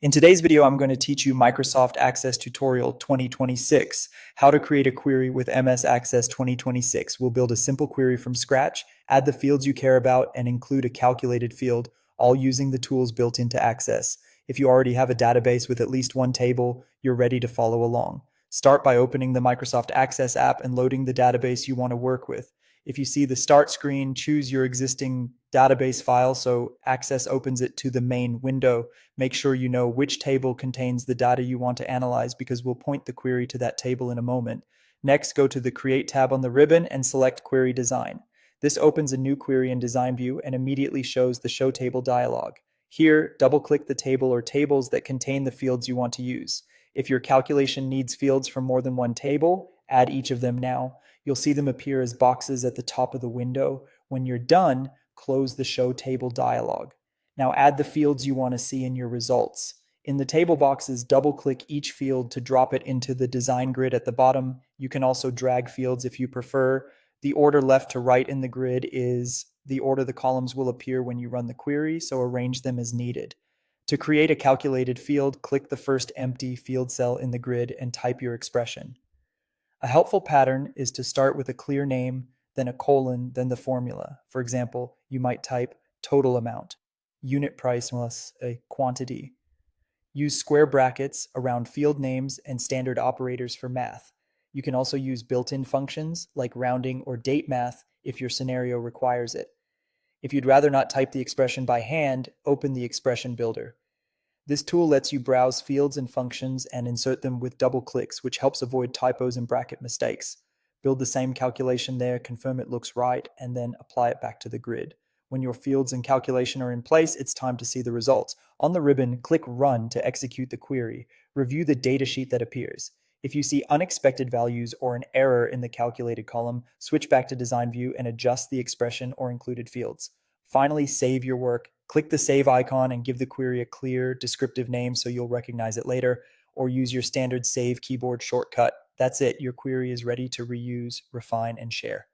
In today's video, I'm going to teach you Microsoft Access Tutorial 2026, how to create a query with MS Access 2026. We'll build a simple query from scratch, add the fields you care about, and include a calculated field, all using the tools built into Access. If you already have a database with at least one table, you're ready to follow along. Start by opening the Microsoft Access app and loading the database you want to work with. If you see the start screen, choose your existing database file so Access opens it to the main window. Make sure you know which table contains the data you want to analyze because we'll point the query to that table in a moment. Next, go to the Create tab on the ribbon and select Query Design. This opens a new query in Design View and immediately shows the Show Table dialog. Here, double-click the table or tables that contain the fields you want to use. If your calculation needs fields from more than one table, add each of them now. You'll see them appear as boxes at the top of the window. When you're done, close the Show Table dialog. Now add the fields you want to see in your results. In the table boxes, double-click each field to drop it into the design grid at the bottom. You can also drag fields if you prefer. The order left to right in the grid is the order the columns will appear when you run the query, so arrange them as needed. To create a calculated field, click the first empty field cell in the grid and type your expression. A helpful pattern is to start with a clear name, then a colon, then the formula. For example, you might type total amount, unit price plus a quantity. Use square brackets around field names and standard operators for math. You can also use built-in functions like rounding or date math if your scenario requires it. If you'd rather not type the expression by hand, open the expression builder. This tool lets you browse fields and functions and insert them with double clicks, which helps avoid typos and bracket mistakes. Build the same calculation there, confirm it looks right, and then apply it back to the grid. When your fields and calculation are in place, it's time to see the results. On the ribbon, click Run to execute the query. Review the datasheet that appears. If you see unexpected values or an error in the calculated column, switch back to Design View and adjust the expression or included fields. Finally, save your work. Click the save icon and give the query a clear, descriptive name so you'll recognize it later, or use your standard save keyboard shortcut. That's it. Your query is ready to reuse, refine, and share.